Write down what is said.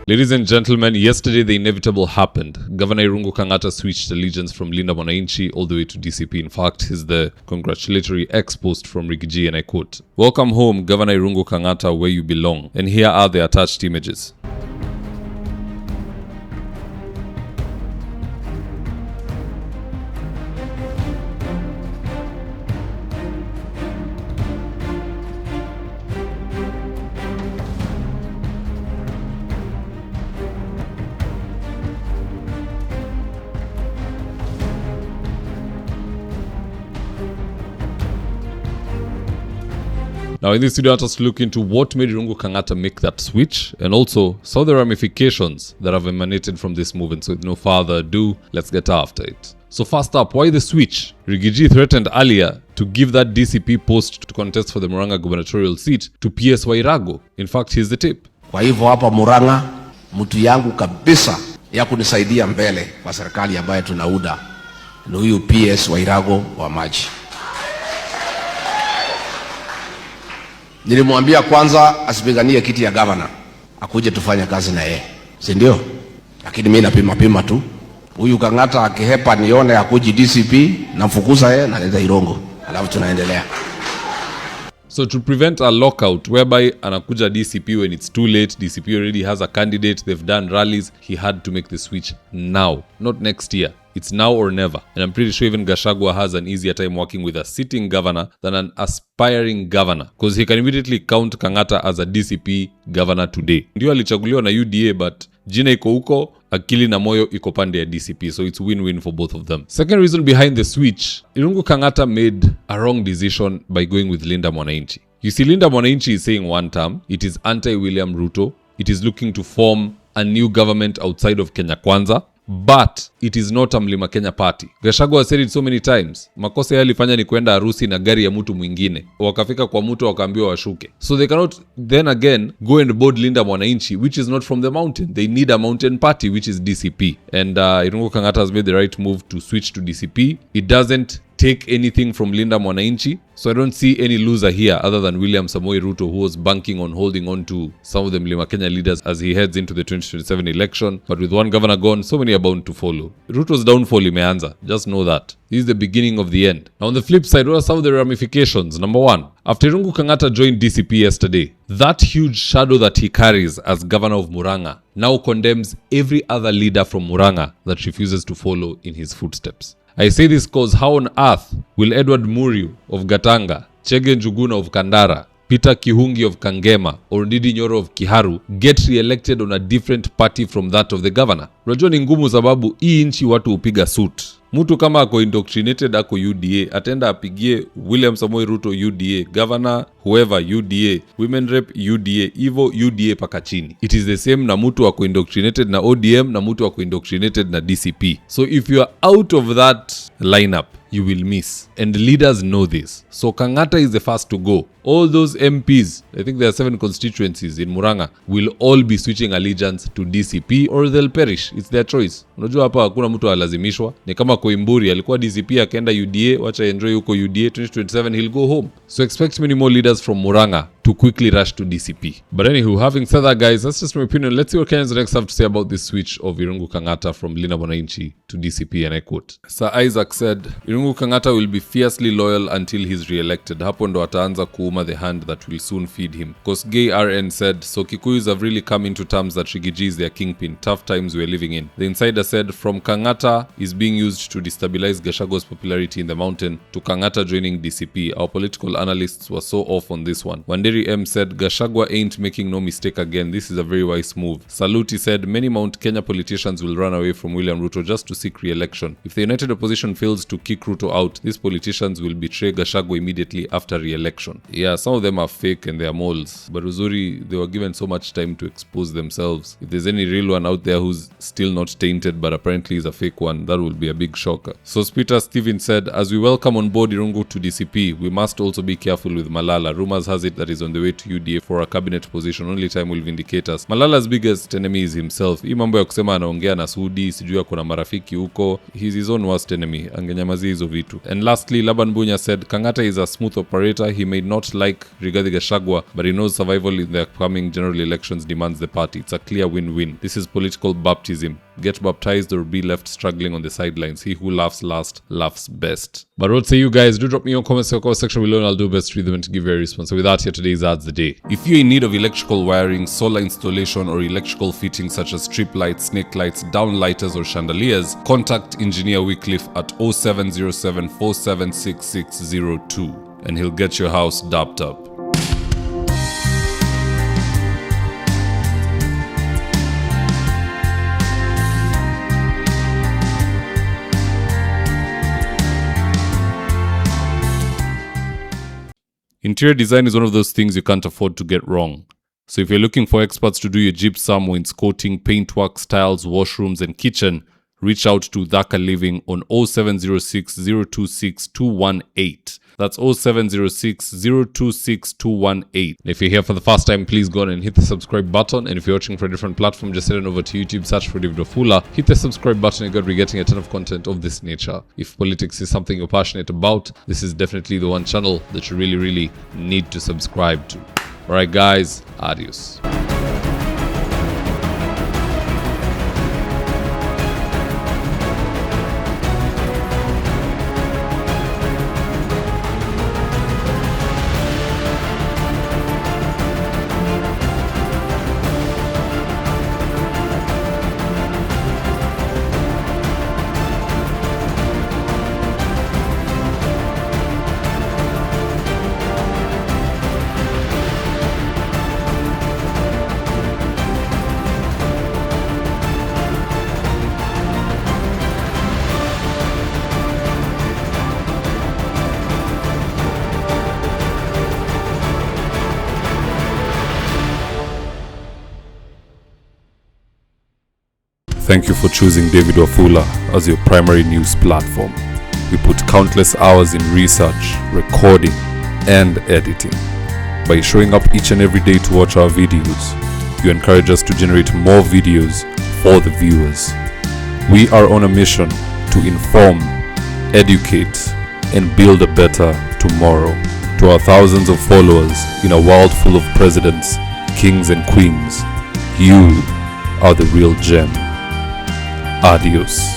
Ladies and gentlemen, yesterday the inevitable happened. Governor Irungu Kangata switched allegiance from Linda Mwananchi all the way to DCP. In fact, he's the congratulatory ex-post from Rigiji, and I quote, "Welcome home, Governor Irungu Kangata, where you belong." And here are the attached images. Now in this video, let us look into what made Irungu Kangata make that switch, and also some of the ramifications that have emanated from this movement. So with no further ado, let's get after it. So first up, why the switch? Rigiji threatened earlier to give that DCP post to contest for the Murang'a gubernatorial seat to PS Wairago. In fact, here's the tip. Kwa hivyo hapa Murang'a, mtu yangu kabisa ya kunisaidia mbele kwa serikali ambayo tunauda ni huyu PS Wairago wa maji. Nilimwambia kwanza asipiganie kiti ya governor, akuje tufanye kazi na yeye, si ndio? Lakini mimi napima tu. Huyu Kangata akihepa nione akuji DCP, namfukuza yeye na nenda Irungu. Alafu tunaendelea. So to prevent a lockout whereby anakuja DCP when it's too late, DCP already has a candidate, they've done rallies, he had to make the switch now, not next year. It's now or never. And I'm pretty sure even Gachagua has an easier time working with a sitting governor than an aspiring governor, because he can immediately count Kangata as a DCP governor today. Ndio alichaguliwa na UDA, but jina iko huko, akili na moyo iko pande ya DCP, so it's win-win for both of them. Second reason behind the switch, Irungu Kangata made a wrong decision by going with Linda Mwananchi. You see, Linda Mwananchi is saying one term, it is anti-William Ruto, it is looking to form a new government outside of Kenya Kwanza, but it is not a Mlima Kenya party. Gachagua'S said it so many times. Makosa yale alifanya ni kwenda harusi na gari ya mtu mwingine. Wakafika kwa mtu wakaambiwa washuke. So they cannot then again go and board Linda Mwananchi, which is not from the mountain. They need a mountain party, which is DCP. And Irungu Kangata has made the right move to switch to DCP. It doesn't take anything from Linda Mwananchi, so I don't see any loser here other than William Samoei Ruto, who was banking on holding on to some of the Mlima Kenya leaders as he heads into the 2027 election. But with one governor gone, so many are bound to follow. Ruto's downfall imeanza. Just know that. This is the beginning of the end. Now on the flip side, what are some of the ramifications? Number one, after Irungu Kangata joined DCP yesterday, that huge shadow that he carries as governor of Murang'a now condemns every other leader from Murang'a that refuses to follow in his footsteps. I say this because how on earth will Edward Muriu of Gatanga, Chege Njuguna of Kandara, Peter Kihungi of Kangema, or Ndidi Nyoro of Kiharu get re-elected on a different party from that of the governor? Unajua ni ngumu sababu hii nchi watu upiga suit. Mtu kama ako indoctrinated ako UDA, atenda apigie William Samoei Ruto UDA, governor, whoever UDA, women rep UDA, Ivo UDA paka chini. It is the same na mtu ako indoctrinated na ODM na mtu ako indoctrinated na DCP. So if you are out of that lineup, you will miss. And leaders know this. So Kangata is the first to go. All those MPs, I think there are 7 constituencies in Murang'a, will all be switching allegiance to DCP or they'll perish. It's their choice. Unajua hapa hakuna mtu alazimishwa. Ni kama Koimburi alikuwa DCP akaenda UDA, wacha enjoy huko UDA, 2027 he'll go home. So expect many more leaders from Murang'a to quickly rush to DCP. But anywho, having said that, guys, that's just my opinion. Let's see what Kenyans next have to say about this switch of Irungu Kangata from Linda Mwananchi to DCP, and I quote. Sir Isaac said, Irungu Kangata will be fiercely loyal until he's re-elected. Hapo ndo ataanza kuuma the hand that will soon feed him. Because Gay RN said, so Kikuyus have really come into terms that Rigiji is their kingpin. Tough times we're living in. The insider said, from Kangata is being used to destabilize Gachagua'S popularity in the mountain to Kangata joining DCP. Our political analysts were so off on this one. Wanderi M said, Gachagua ain't making no mistake again. This is a very wise move. Saluti said, many Mount Kenya politicians will run away from William Ruto just to seek re-election. If the united opposition fails to kick Ruto out, these politicians will betray Gachagua immediately after re-election. Yeah, some of them are fake and they are moles. But Uzuri, they were given so much time to expose themselves. If there's any real one out there who's still not tainted but apparently is a fake one, that will be a big shocker. So Peter Steven said, as we welcome on board Irungu to DCP, we must also be careful with Malala. Rumors has it that he's on the way to UDA for a cabinet position. Only time will vindicate us. Malala's biggest enemy is himself. Hii mambo ya kusema anaongea na Sudi, sijui kuna marafiki huko. He's his own worst enemy. Angenyamazia hizo vitu. And lastly, Laban Bunya said, Kangata is a smooth operator. He may not like Rigathi Gachagua, but he knows survival in the upcoming general elections demands the party. It's a clear win-win. This is political baptism. Get baptized or be left struggling on the sidelines. He who laughs last laughs best. But what say you guys? Do drop me your comments in the comment section below and I'll do best to read them and to give you a response. So with that, here today's ads the day. If you're in need of electrical wiring, solar installation or electrical fittings such as strip lights, snake lights, downlighters or chandeliers, contact Engineer Wycliffe at 0707 476602 and he'll get your house dapped up. Interior design is one of those things you can't afford to get wrong. So if you're looking for experts to do your gypsum, wainscoting, paintwork, tiles, washrooms and kitchen, reach out to Dhaka Living on 0706 026 218. That's 0706 026 218. If you're here for the first time, please go on and hit the subscribe button. And if you're watching for a different platform, just head on over to YouTube, search for David Wafula, hit the subscribe button, and you're going to be getting a ton of content of this nature. If politics is something you're passionate about, this is definitely the one channel that you really need to subscribe to. Alright guys, adios. Thank you for choosing David Wafula as your primary news platform. We put countless hours in research, recording, and editing. By showing up each and every day to watch our videos, you encourage us to generate more videos for the viewers. We are on a mission to inform, educate, and build a better tomorrow. To our thousands of followers in a world full of presidents, kings, and queens, you are the real gem. Adios.